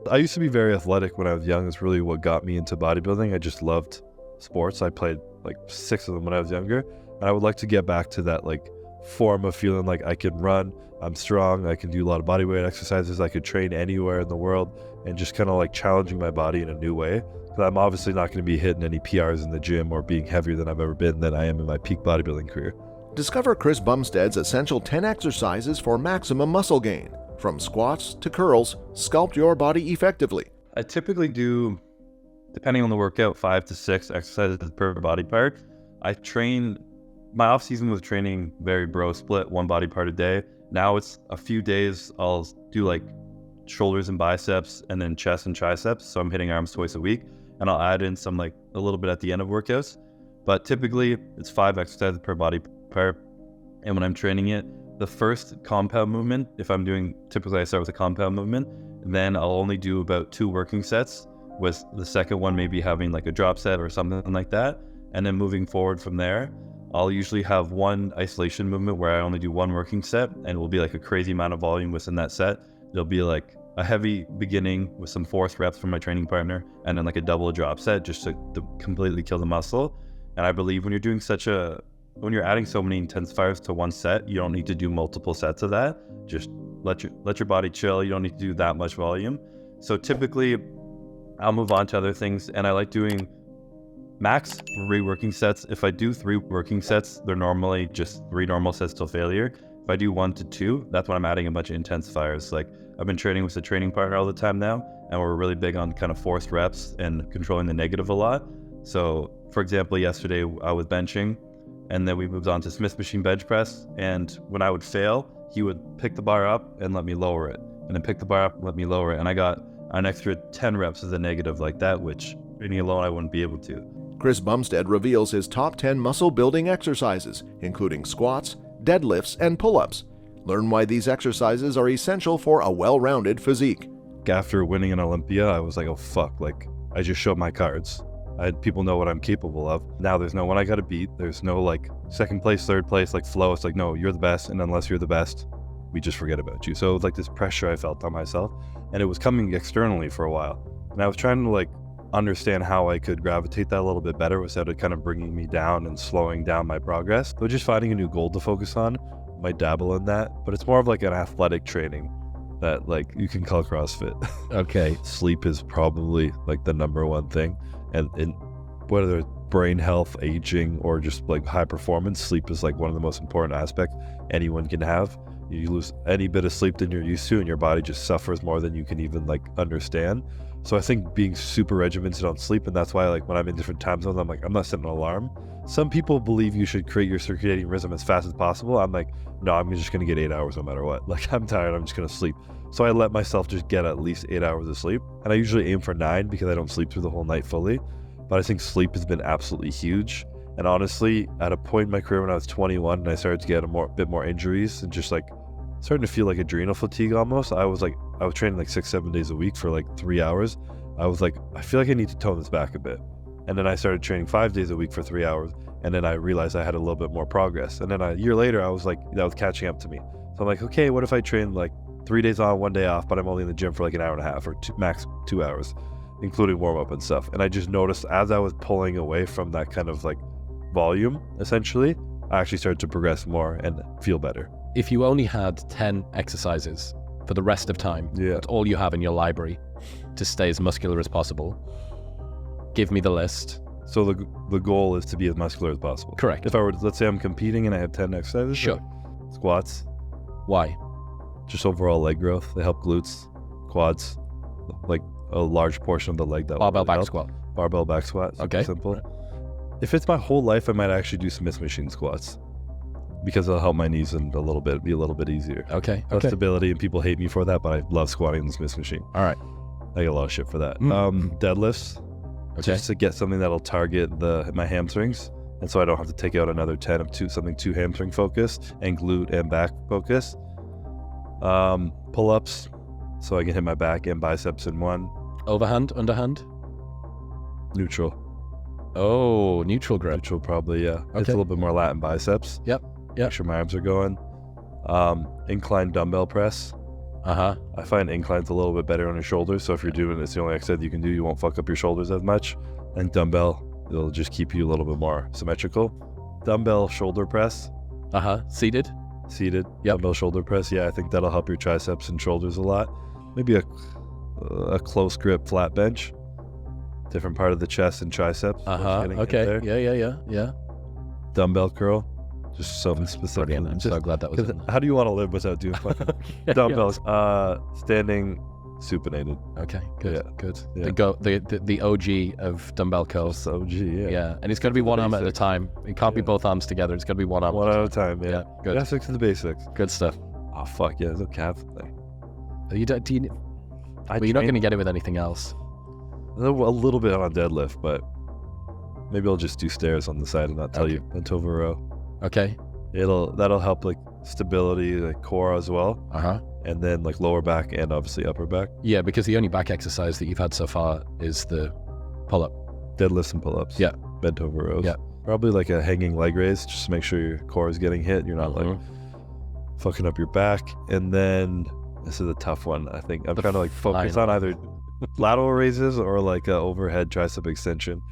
I used to be very athletic when I was young. It's really what got me into bodybuilding. I just loved sports. I played like 6 of them when I was younger. And I would like to get back to that like form of feeling like I can run, I'm strong, I can do a lot of bodyweight exercises, I could train anywhere in the world, and just kind of like challenging my body in a new way. Because I'm obviously not going to be hitting any PRs in the gym or being heavier than I've ever been than I am in my peak bodybuilding career. Discover Chris Bumstead's essential 10 exercises for maximum muscle gain. From squats to curls, sculpt your body effectively. I typically do, depending on the workout, 5 to 6 exercises per body part. I train, my off season was training very bro split, 1 body part a day. Now it's a few days I'll do like shoulders and biceps and then chest and triceps. So I'm hitting arms twice a week, and I'll add in some like a little bit at the end of workouts. But typically it's 5 exercises per body part. And when I'm training it, the first compound movement, if I'm doing, typically I start with a compound movement, then I'll only do about 2 working sets, with the second one maybe having like a drop set or something like that. And then moving forward from there, I'll usually have 1 isolation movement where I only do 1 working set, and it will be like a crazy amount of volume within that set. It'll be like a heavy beginning with some forced reps from my training partner, and then like a double drop set just to completely kill the muscle. And I believe when you're doing when you're adding so many intensifiers to 1 set, you don't need to do multiple sets of that. Just let your body chill. You don't need to do that much volume. So typically I'll move on to other things, and I like doing max 3 working sets. If I do 3 working sets, they're normally just 3 normal sets till failure. If I do 1 to 2, that's when I'm adding a bunch of intensifiers. Like I've been training with a training partner all the time now, and we're really big on kind of forced reps and controlling the negative a lot. So for example, yesterday I was benching, and then we moved on to Smith machine bench press. And when I would fail, he would pick the bar up and let me lower it, and then pick the bar up and let me lower it. And I got an extra 10 reps as a negative like that, which training alone I wouldn't be able to. Chris Bumstead reveals his top 10 muscle building exercises, including squats, deadlifts, and pull-ups. Learn why these exercises are essential for a well-rounded physique. After winning an Olympia, I was like, oh fuck, like I just showed my cards. People know what I'm capable of. Now there's no one I gotta beat. There's no like second place, third place, like flow. It's like, no, you're the best, and unless you're the best, we just forget about you. So it was like this pressure I felt on myself, and it was coming externally for a while. And I was trying to like understand how I could gravitate that a little bit better without it kind of bringing me down and slowing down my progress. So just finding a new goal to focus on, might dabble in that, but it's more of like an athletic training that like you can call CrossFit. Okay. Sleep is probably like the #1 thing. And whether it's brain health, aging, or just like high performance, sleep is like one of the most important aspects anyone can have. You lose any bit of sleep than you're used to, and your body just suffers more than you can even like understand. So I think being super regimented on sleep, and that's why like when I'm in different time zones, I'm like, I'm not setting an alarm. Some people believe you should create your circadian rhythm as fast as possible. I'm like, no, I'm just gonna get 8 hours no matter what. Like I'm tired, I'm just gonna sleep. So I let myself just get at least 8 hours of sleep. And I usually aim for 9 because I don't sleep through the whole night fully. But I think sleep has been absolutely huge. And honestly, at a point in my career when I was 21 and I started to get a bit more injuries and just like starting to feel like adrenal fatigue almost, I was training like 6-7 days a week for like 3 hours. I was like, I feel like I need to tone this back a bit. And then I started training 5 days a week for 3 hours. And then I realized I had a little bit more progress. And then a year later, I was like, that was catching up to me. So I'm like, okay, what if I train like 3 days on, 1 day off, but I'm only in the gym for like an hour and a half or max 2 hours, including warm up and stuff. And I just noticed as I was pulling away from that kind of like volume, essentially, I actually started to progress more and feel better. If you only had 10 exercises for the rest of time, that's all you have in your library to stay as muscular as possible, give me the list. So the goal is to be as muscular as possible. Correct. If I were to, let's say I'm competing and I have 10 exercises. Sure. Squats. Why? Just overall leg growth. They help glutes, quads, like a large portion of the leg. That Barbell really back help. squat. Barbell back squat. Okay. Simple. If it's my whole life, I might actually do Smith machine squats because it'll help my knees and be a little bit easier. Okay. Stability, and people hate me for that, but I love squatting in the Smith machine. All right. I get a lot of shit for that. Deadlifts. Okay. Just to get something that'll target my hamstrings, and so I don't have to take out another 10 of something too hamstring focused and glute and back focused. Pull-ups, so I can hit my back and biceps in one. Overhand, underhand? Neutral. Oh, neutral grip. Neutral probably, yeah. Okay. It's a little bit more lat and biceps. Yep. Make sure my arms are going. Incline dumbbell press. I find inclines a little bit better on your shoulders. So if you're doing it's the only exercise you can do, you won't fuck up your shoulders as much. And dumbbell, it'll just keep you a little bit more symmetrical. Dumbbell shoulder press. Seated. Yep. Dumbbell shoulder press. Yeah, I think that'll help your triceps and shoulders a lot. Maybe a close grip flat bench. Different part of the chest and triceps. Okay. Yeah. Dumbbell curl. Just something specific. Brilliant. I'm so glad that was in there. How do you want to live without doing fucking dumbbells? Standing supinated. Okay, good, Yeah. good. Yeah. The OG of dumbbell curls. OG, yeah. Yeah, and it's got to be one arm at a Basics. time. It can't be both arms together. It's got to be one arm. One at a time, yeah. Good. Yeah, stick to the basics. Good stuff. Oh, fuck, yeah, there's no calf thing. Well, you're not going to get it with anything else. A little bit on deadlift, but maybe I'll just do stairs on the side and not tell you until the row. Okay. That'll help like stability, like core as well. And then like lower back and obviously upper back. Yeah, because the only back exercise that you've had so far is the pull-up. Deadlifts and pull-ups. Yeah. Bent over rows. Yeah. Probably like a hanging leg raise, just to make sure your core is getting hit. You're not like fucking up your back. And then this is a tough one. I think I'm trying to like focus on either lateral raises or like a overhead tricep extension.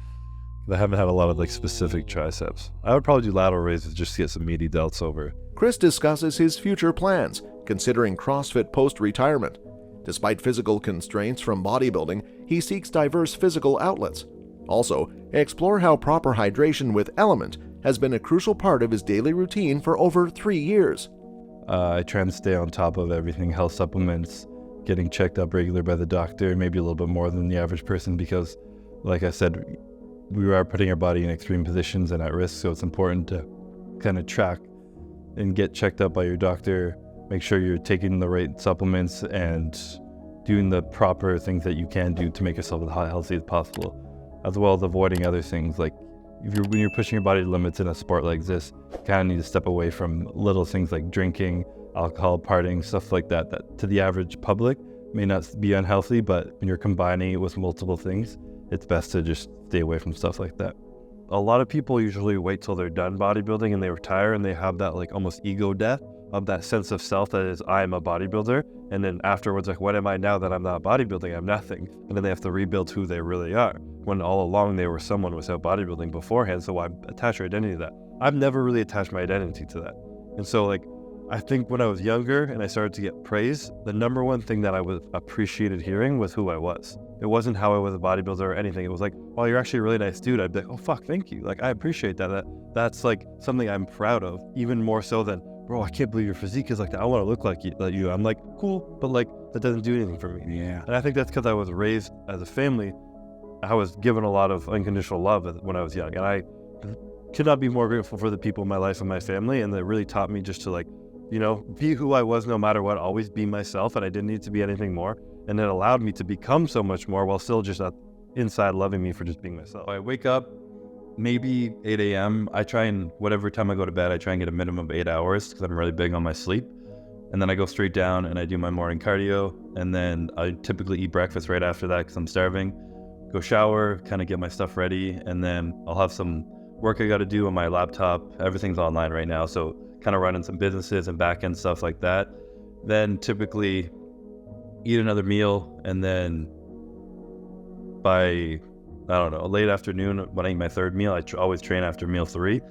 I haven't had a lot of like specific triceps. I would probably do lateral raises just to get some meaty delts over. Chris discusses his future plans, considering CrossFit post-retirement. Despite physical constraints from bodybuilding, he seeks diverse physical outlets. Also, explore how proper hydration with Element has been a crucial part of his daily routine for over 3 years. I try and stay on top of everything, health supplements, getting checked up regular by the doctor, maybe a little bit more than the average person because, like I said, we are putting our body in extreme positions and at risk, so it's important to kind of track and get checked up by your doctor, make sure you're taking the right supplements and doing the proper things that you can do to make yourself as healthy as possible, as well as avoiding other things. Like when you're pushing your body to limits in a sport like this, you kind of need to step away from little things like drinking, alcohol, partying, stuff like that, that to the average public may not be unhealthy, but when you're combining it with multiple things, it's best to just stay away from stuff like that. A lot of people usually wait till they're done bodybuilding and they retire and they have that like almost ego death of that sense of self that is, I'm a bodybuilder. And then afterwards, like, what am I now that I'm not bodybuilding? I'm nothing. And then they have to rebuild who they really are. When all along they were someone without bodybuilding beforehand. So why attach your identity to that? I've never really attached my identity to that. And so like, I think when I was younger and I started to get praise, the number one thing that I was appreciated hearing was who I was. It wasn't how I was a bodybuilder or anything. It was like, well, you're actually a really nice dude. I'd be like, oh, fuck, thank you. Like, I appreciate that. That's like something I'm proud of, even more so than, bro, I can't believe your physique is like that. I want to look like you. I'm like, cool, but like, that doesn't do anything for me. Yeah. And I think that's because I was raised as a family. I was given a lot of unconditional love when I was young. And I could not be more grateful for the people in my life and my family. And they really taught me just to like, you know, be who I was no matter what, always be myself, and I didn't need to be anything more. And it allowed me to become so much more while still just inside loving me for just being myself. I wake up maybe 8 a.m. I try and, whatever time I go to bed, I try and get a minimum of 8 hours because I'm really big on my sleep. And then I go straight down and I do my morning cardio. And then I typically eat breakfast right after that because I'm starving. Go shower, kind of get my stuff ready. And then I'll have some work I got to do on my laptop. Everything's online right now. So kind of running some businesses and back-end stuff like that. Then typically eat another meal, and then by, I don't know, late afternoon when I eat my third meal, I always train after meal 3.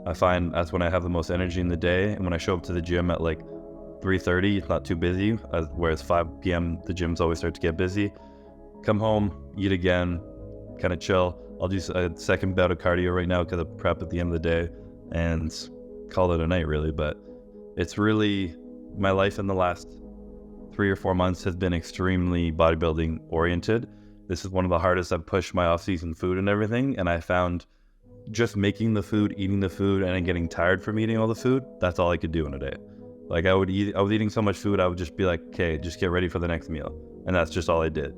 I find that's when I have the most energy in the day, and when I show up to the gym at like 3:30, it's not too busy, whereas 5 p.m. the gyms always start to get busy. Come home, eat again, kind of chill. I'll do a second bout of cardio right now because of prep at the end of the day, and call it a night really. But it's really, my life in the last 3 or 4 months has been extremely bodybuilding oriented. This is one of the hardest I've pushed my off-season food and everything, and I found just making the food, eating the food, and then getting tired from eating all the food, that's all I could do in a day. Like I was eating so much food, I would just be like, okay, just get ready for the next meal. And that's just all I did.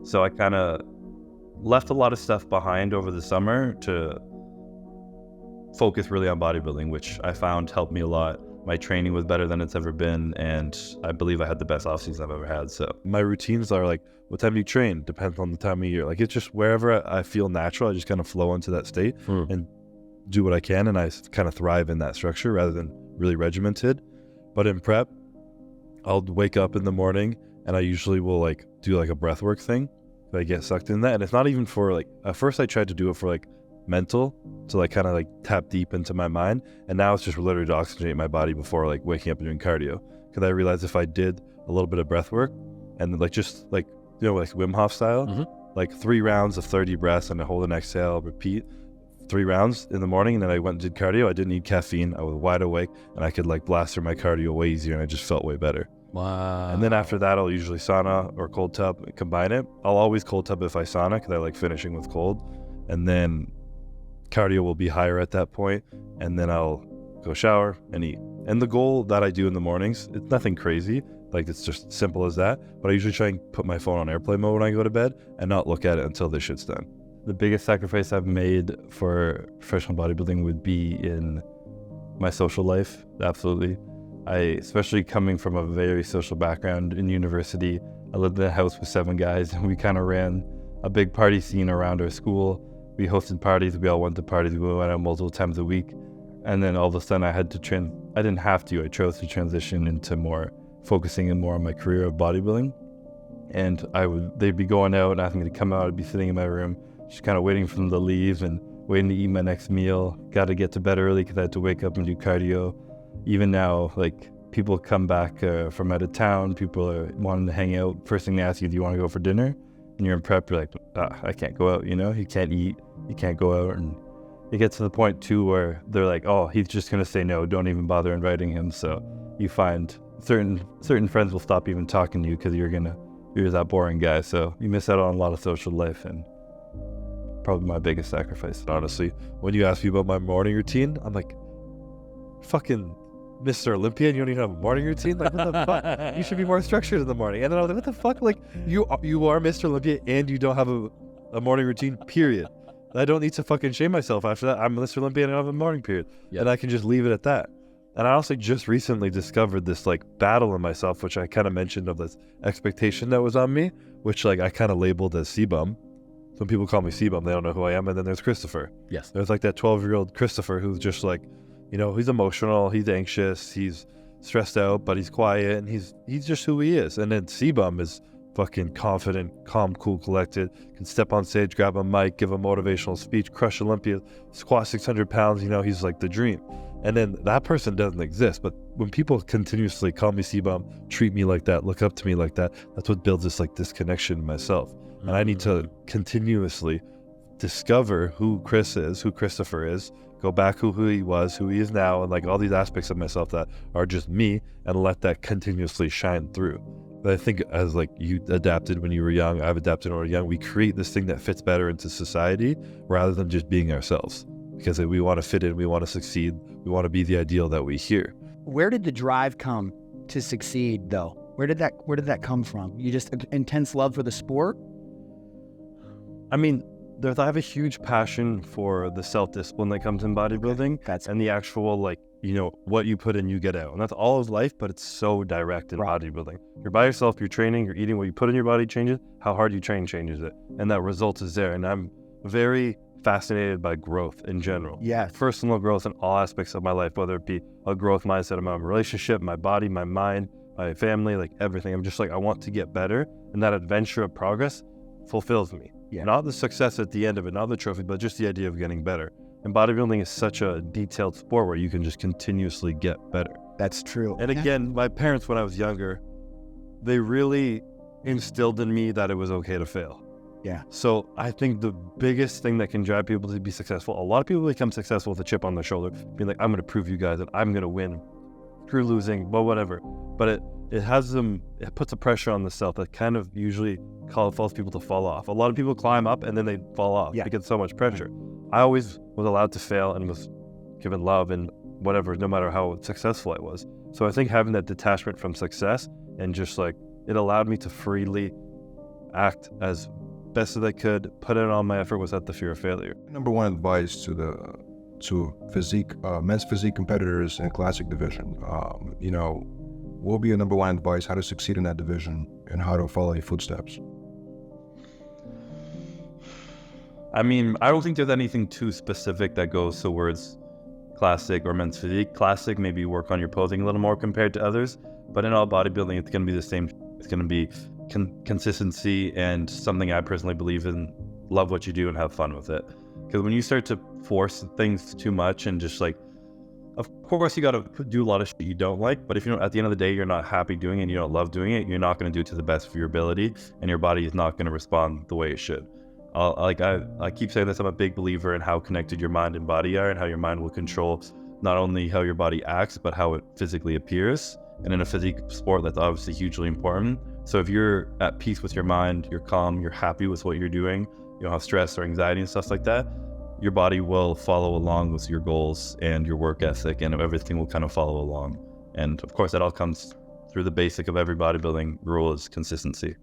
So I kind of left a lot of stuff behind over the summer to focus really on bodybuilding, which I found helped me a lot. My training was better than it's ever been, and I believe I had the best off season I've ever had. So my routines are like, what time do you train? Depends on the time of year. Like it's just wherever I feel natural, I just kind of flow into that state and do what I can, and I kind of thrive in that structure rather than really regimented. But in prep, I'll wake up in the morning and I usually will like do like a breathwork thing. I get sucked in that, and it's not even for like, at first I tried to do it for like mental, to like kind of like tap deep into my mind, and now it's just literally to oxygenate my body before like waking up and doing cardio, because I realized if I did a little bit of breath work and like just like, you know, like Wim Hof style, like 3 rounds of 30 breaths and I hold and exhale, repeat 3 rounds in the morning, and then I went and did cardio. I didn't need caffeine, I was wide awake, and I could like blast through my cardio way easier, and I just felt way better. Wow. And then after that, I'll usually sauna or cold tub, combine it. I'll always cold tub if I sauna, because I like finishing with cold. And then cardio will be higher at that point. And then I'll go shower and eat. And the goal that I do in the mornings, it's nothing crazy. Like, it's just simple as that. But I usually try and put my phone on airplane mode when I go to bed and not look at it until this shit's done. The biggest sacrifice I've made for professional bodybuilding would be in my social life. Absolutely. Especially coming from a very social background in university, I lived in a house with 7 guys, and we kind of ran a big party scene around our school. We hosted parties, we all went to parties, we went out multiple times a week. And then all of a sudden I didn't have to, I chose to transition into focusing in more on my career of bodybuilding. And they'd be going out and asking me to come out, I'd be sitting in my room, just kind of waiting for them to leave and waiting to eat my next meal. Got to get to bed early because I had to wake up and do cardio. Even now, like, people come back from out of town, people are wanting to hang out. First thing they ask you, do you want to go for dinner? And you're in prep, you're like, I can't go out, you know? You can't eat, you can't go out. And it gets to the point, too, where they're like, oh, he's just going to say no, don't even bother inviting him. So you find certain friends will stop even talking to you because you're that boring guy. So you miss out on a lot of social life, and probably my biggest sacrifice. Honestly, when you ask me about my morning routine, I'm like, fucking Mr. Olympia, and you don't even have a morning routine? Like, what the fuck? You should be more structured in the morning. And then I was like, what the fuck? Like, you are Mr. Olympia and you don't have a morning routine, period. I don't need to fucking shame myself after that. I'm Mr. Olympia and I don't have a morning period. Yep. And I can just leave it at that. And I also just recently discovered this like battle in myself, which I kind of mentioned, of this expectation that was on me, which like I kind of labeled as CBum. Some people call me CBum, they don't know who I am. And then there's Christopher. Yes. There's like that 12-year-old Christopher who's just like, you know, he's emotional, he's anxious, he's stressed out, but he's quiet, and he's just who he is. And then CBum is fucking confident, calm, cool, collected, can step on stage, grab a mic, give a motivational speech, crush Olympia, squat 600 pounds, you know, he's like the dream. And then that person doesn't exist. But when people continuously call me CBum, treat me like that, look up to me like that, that's what builds this like disconnection in myself. And I need to continuously discover who Chris is, who Christopher is, go back who he was, who he is now, and like all these aspects of myself that are just me, and let that continuously shine through. But I think as like you adapted when you were young, I've adapted when I was young, we create this thing that fits better into society rather than just being ourselves. Because we want to fit in, we want to succeed, we want to be the ideal that we hear. Where did the drive come to succeed, though? Where did that come from? You just intense love for the sport? I mean, I have a huge passion for the self-discipline that comes in bodybuilding, and the actual, like, you know, what you put in, you get out. And that's all of life, but it's so direct in bodybuilding. You're by yourself, you're training, you're eating, what you put in your body changes, how hard you train changes it. And that result is there. And I'm very fascinated by growth in general. Yeah. Personal growth in all aspects of my life, whether it be a growth mindset of my relationship, my body, my mind, my family, like everything. I'm just like, I want to get better. And that adventure of progress fulfills me. Yeah. Not the success at the end of it, not the trophy, but just the idea of getting better. And bodybuilding is such a detailed sport where you can just continuously get better. That's true. And again, my parents, when I was younger, they really instilled in me that it was okay to fail. Yeah. So I think the biggest thing that can drive people to be successful, a lot of people become successful with a chip on their shoulder, being like, I'm going to prove you guys that I'm going to win. Screw losing, but whatever. But it puts a pressure on the self that kind of usually causes people to fall off. A lot of people climb up and then they fall off. They get so much pressure. I always was allowed to fail and was given love and whatever, no matter how successful I was. So I think having that detachment from success and just like, it allowed me to freely act as best as I could, put in all my effort without the fear of failure. Number one advice to physique, men's physique competitors in classic division, what will be your number one advice, how to succeed in that division and how to follow your footsteps? I mean, I don't think there's anything too specific that goes towards classic or men's physique. Classic, maybe work on your posing a little more compared to others. But in all bodybuilding, it's going to be the same. It's going to be consistency and something I personally believe in. Love what you do and have fun with it. Because when you start to force things too much and just like, of course you got to do a lot of shit you don't like, but if you don't, at the end of the day, you're not happy doing it and you don't love doing it, you're not going to do it to the best of your ability, and your body is not going to respond the way it should. I keep saying this, I'm a big believer in how connected your mind and body are, and how your mind will control not only how your body acts, but how it physically appears. And in a physique sport, that's obviously hugely important. So if you're at peace with your mind, you're calm, you're happy with what you're doing, you don't have stress or anxiety and stuff like that, your body will follow along with your goals and your work ethic, and everything will kind of follow along. And of course, that all comes through the basic of every bodybuilding rule is consistency.